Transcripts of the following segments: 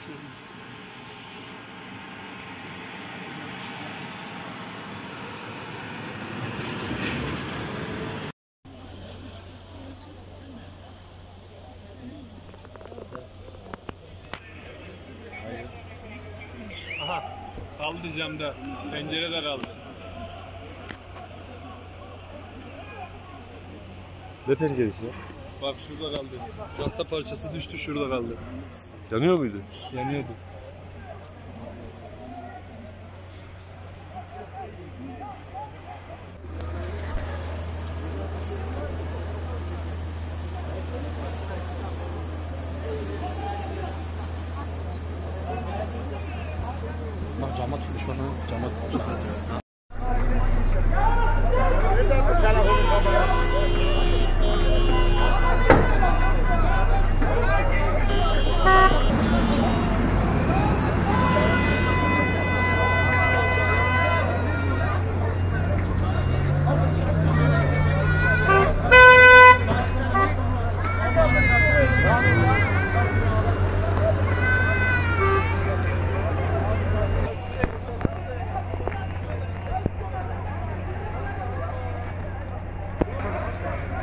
açıyorum. Aha, kaldı camda. Pencere de kaldı. Ne penceresi ya? Bak şurada kaldı. Tahta parçası düştü, şurada kaldı. Yanıyor muydu? Yanıyordu. Bak cama tutmuş bana. Cama tutmuş.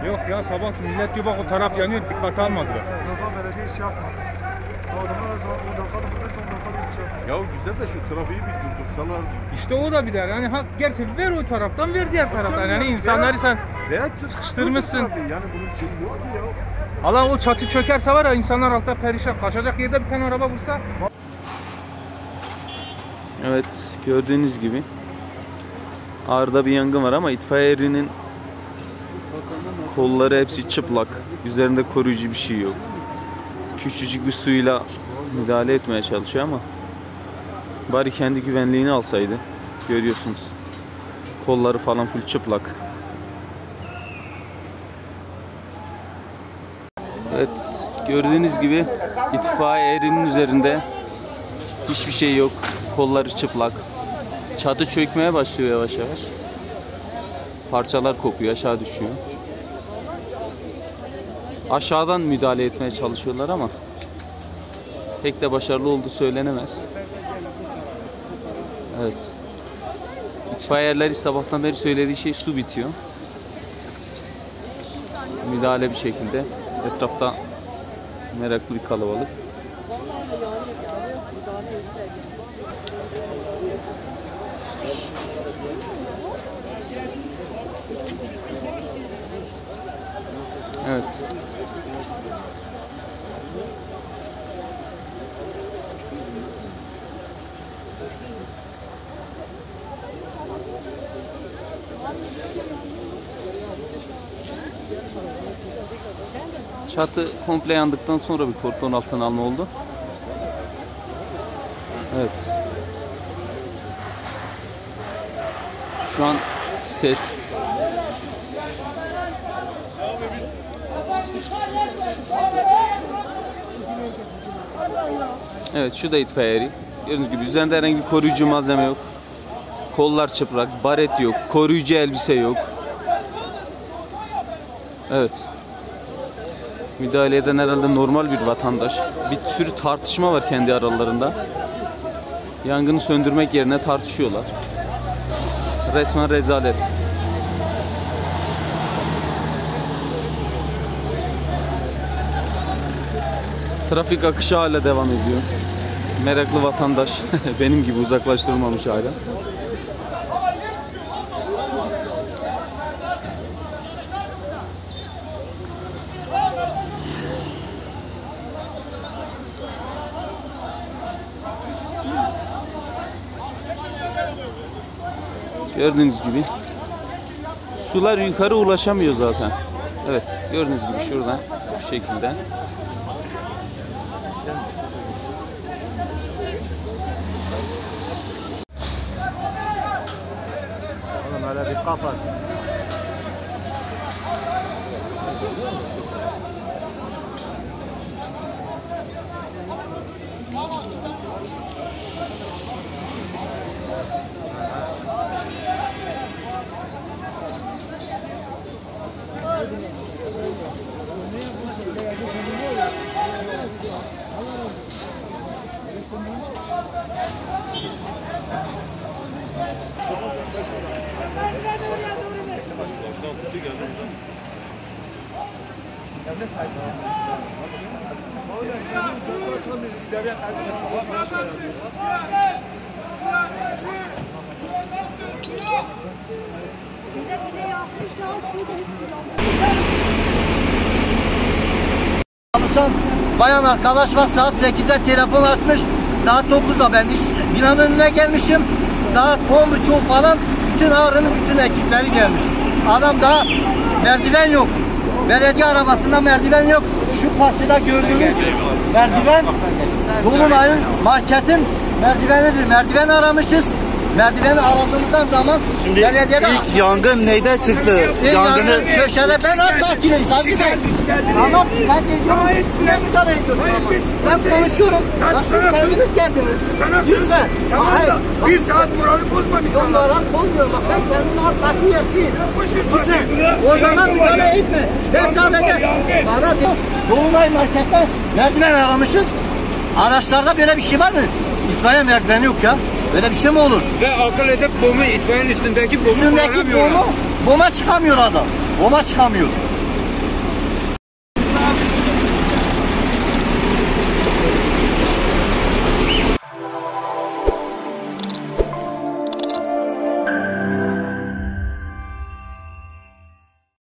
Yok ya, sabah millet diyor bak o taraf yanıyor, dikkate almadılar. Belediye iş yapma. Adamlar zaman 10 dakikada burada 10 dakikada bir şey. Ya güzel de şu trafiği bir durdursalar. İşte o da bir der. Yani hak gerçi ver o taraftan, ver diğer taraftan. Yani insanları sen Veya sıkıştırmışsın. Yani bunun için yok ki ya. Allah o çatı çökerse var ya, insanlar altta perişan. Kaçacak yerde bir tane araba vursa. Evet, gördüğünüz gibi Ağrı'da bir yangın var ama itfaiye erinin kolları hepsi çıplak. Üzerinde koruyucu bir şey yok. Küçücük bir suyla müdahale etmeye çalışıyor ama bari kendi güvenliğini alsaydı. Görüyorsunuz. Kolları falan full çıplak. Evet, gördüğünüz gibi itfaiye erinin üzerinde hiçbir şey yok. Kolları çıplak. Çatı çökmeye başlıyor yavaş yavaş. Parçalar kopuyor, aşağı düşüyor. Aşağıdan müdahale etmeye çalışıyorlar ama pek de başarılı olduğu söylenemez. Evet. İtfaiyeciler sabahtan beri söylediği şey su bitiyor. Müdahale bir şekilde. Etrafta meraklı bir kalabalık. Evet. Çatı komple yandıktan sonra bir kordon altına alma oldu. Evet. Şu an ses. Evet, şu da itfaiye eri. Gördüğünüz gibi üzerinde herhangi bir koruyucu malzeme yok. Kollar çıplak, baret yok, koruyucu elbise yok. Evet. Müdahale eden herhalde normal bir vatandaş. Bir sürü tartışma var kendi aralarında. Yangını söndürmek yerine tartışıyorlar. Resmen rezalet. Trafik akışı hala devam ediyor. Meraklı vatandaş benim gibi uzaklaştırılmamış hala. Gördüğünüz gibi sular yukarı ulaşamıyor zaten. Evet, gördüğünüz gibi şuradan bu şekilde. Oğlum öyle bir kapat. Çalışan bayan arkadaş var, saat 8'de telefon açmış, saat 9'da ben binanın önüne gelmişim, saat 10.30 falan bütün Ağrı'nın bütün ekipleri gelmiş. Adam da merdiven yok, belediye arabasında merdiven yok, şu karşıda gördüğünüz merdiven Dolunay'ın marketin merdivenidir, merdiven aramışız. Merdiveni aradığımızdan zaman belediyede İlk yangın neyde çıktı? yangını köşede ben AK Partiliyim Savcı Bey. Ama şikayet ediyorum. Size müdahale ediyorsun ama. Ben konuşuyorum. Ya siz kendiniz geldiniz. Lütfen. Hayır. Bir saat morali bozma bir Yok sana. moral bozmuyorum. Bak ben kendim AK Parti üyesiyim. Lütfen. O zaman müdahale etme. Ben sadece bana diyor. Dolunay marketten merdiven aramışız. Araçlarda böyle bir şey var mı? İtfaiye merdiveni yok ya. Böyle bir şey mi olur? Ve akıl edip bomu itfaiyenin üstündeki bomu Üstündeki bomu, boma çıkamıyor adam. Boma çıkamıyor.